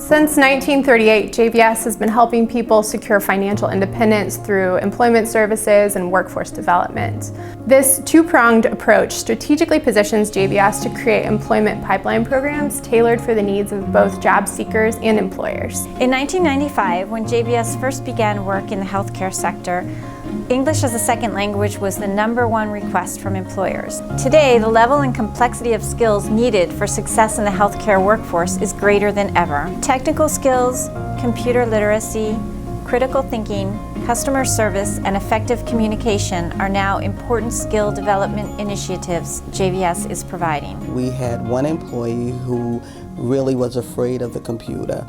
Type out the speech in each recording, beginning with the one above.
Since 1938, JVS has been helping people secure financial independence through employment services and workforce development. This two-pronged approach strategically positions JVS to create employment pipeline programs tailored for the needs of both job seekers and employers. In 1995, when JVS first began work in the healthcare sector, English as a second language was the #1 request from employers. Today, the level and complexity of skills needed for success in the healthcare workforce is greater than ever. Technical skills, computer literacy, critical thinking, customer service, and effective communication are now important skill development initiatives JVS is providing. We had one employee who really was afraid of the computer.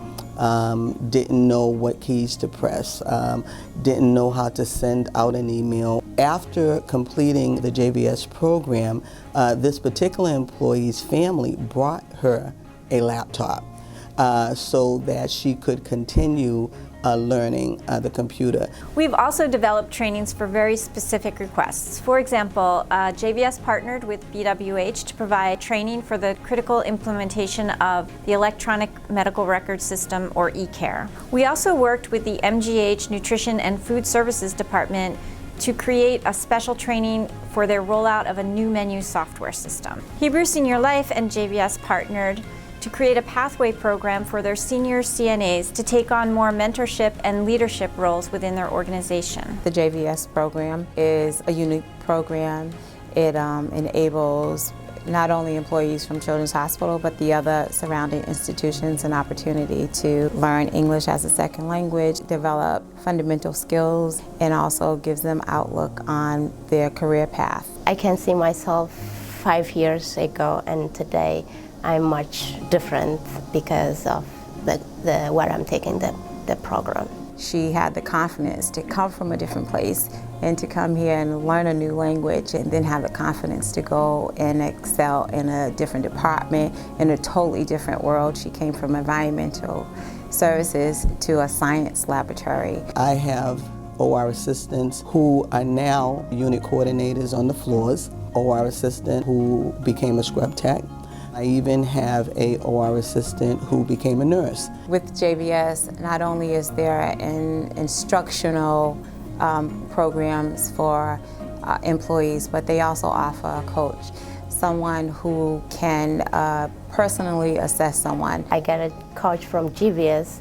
Didn't know what keys to press, didn't know how to send out an email. After completing the JVS program, this particular employee's family brought her a laptop so that she could continue learning the computer. We've also developed trainings for very specific requests. For example, JVS partnered with BWH to provide training for the critical implementation of the Electronic Medical Record System, or eCare. We also worked with the MGH Nutrition and Food Services Department to create a special training for their rollout of a new menu software system. Hebrew Senior Life and JVS partnered to create a pathway program for their senior CNAs to take on more mentorship and leadership roles within their organization. The JVS program is a unique program. It enables not only employees from Children's Hospital, but the other surrounding institutions an opportunity to learn English as a second language, develop fundamental skills, and also gives them outlook on their career path. I can see myself 5 years ago and today I'm much different because of where I'm taking the program. She had the confidence to come from a different place and to come here and learn a new language and then have the confidence to go and excel in a different department, in a totally different world. She came from environmental services to a science laboratory. I have OR assistants who are now unit coordinators on the floors, OR assistant who became a scrub tech. I even have a OR assistant who became a nurse. With JVS, not only is there instructional programs for employees, but they also offer a coach, someone who can personally assess someone. I got a coach from JVS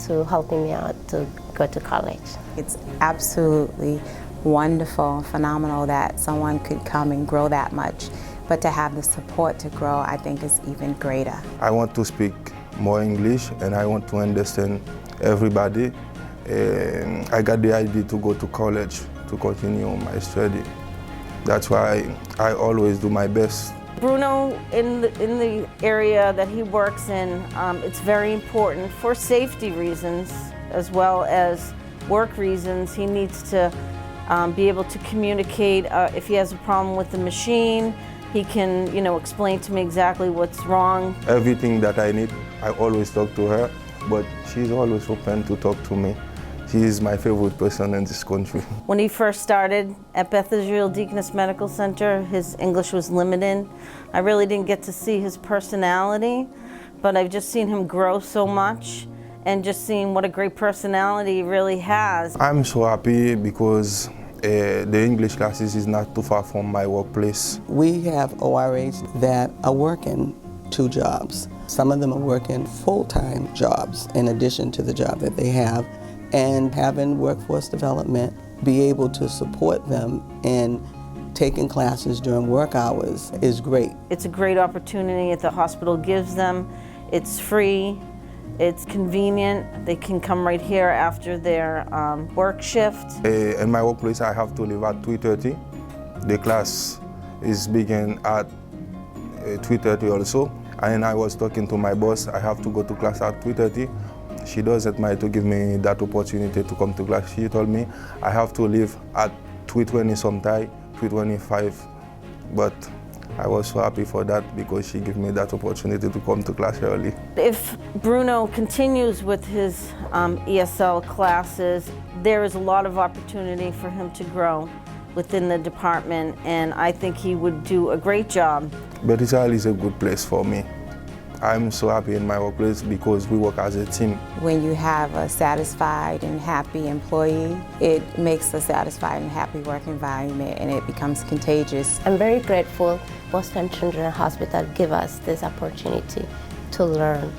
to helping me out to go to college. It's absolutely wonderful, phenomenal that someone could come and grow that much. But to have the support to grow, I think, is even greater. I want to speak more English and I want to understand everybody. I got the idea to go to college to continue my study. That's why I always do my best. Bruno, in the area that he works in, it's very important for safety reasons as well as work reasons. He needs to be able to communicate if he has a problem with the machine. He can, explain to me exactly what's wrong. Everything that I need, I always talk to her, but she's always open to talk to me. She is my favorite person in this country. When he first started at Beth Israel Deaconess Medical Center, his English was limited. I really didn't get to see his personality, but I've just seen him grow so much and just seeing what a great personality he really has. I'm so happy because the English classes is not too far from my workplace. We have ORAs that are working 2 jobs. Some of them are working full-time jobs in addition to the job that they have, and having workforce development be able to support them in taking classes during work hours is great. It's a great opportunity that the hospital gives them. It's free. It's convenient. They can come right here after their work shift. In my workplace, I have to leave at 3:30. The class is begin at 3:30 also. And I was talking to my boss, I have to go to class at 3:30. She doesn't mind to give me that opportunity to come to class. She told me I have to leave at 3:20 sometime, 3:25. But I was so happy for that because she gave me that opportunity to come to class early. If Bruno continues with his ESL classes, there is a lot of opportunity for him to grow within the department, and I think he would do a great job. But Israel is a good place for me. I'm so happy in my workplace because we work as a team. When you have a satisfied and happy employee, it makes a satisfied and happy work environment, and it becomes contagious. I'm very grateful Boston Children's Hospital give us this opportunity to learn,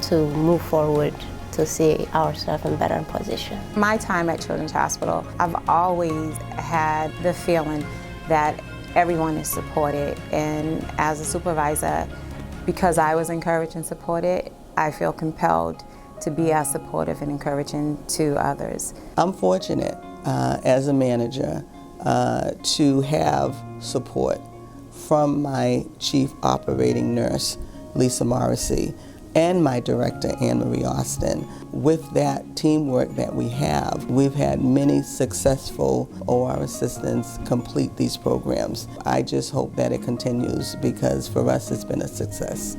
to move forward, to see ourselves in better position. My time at Children's Hospital, I've always had the feeling that everyone is supported, and as a supervisor, because I was encouraged and supported, I feel compelled to be as supportive and encouraging to others. I'm fortunate as a manager to have support from my Chief Operating Nurse, Lisa Morrissey, and my director, Anne Marie Austin. With that teamwork that we have, we've had many successful OR assistants complete these programs. I just hope that it continues because for us it's been a success.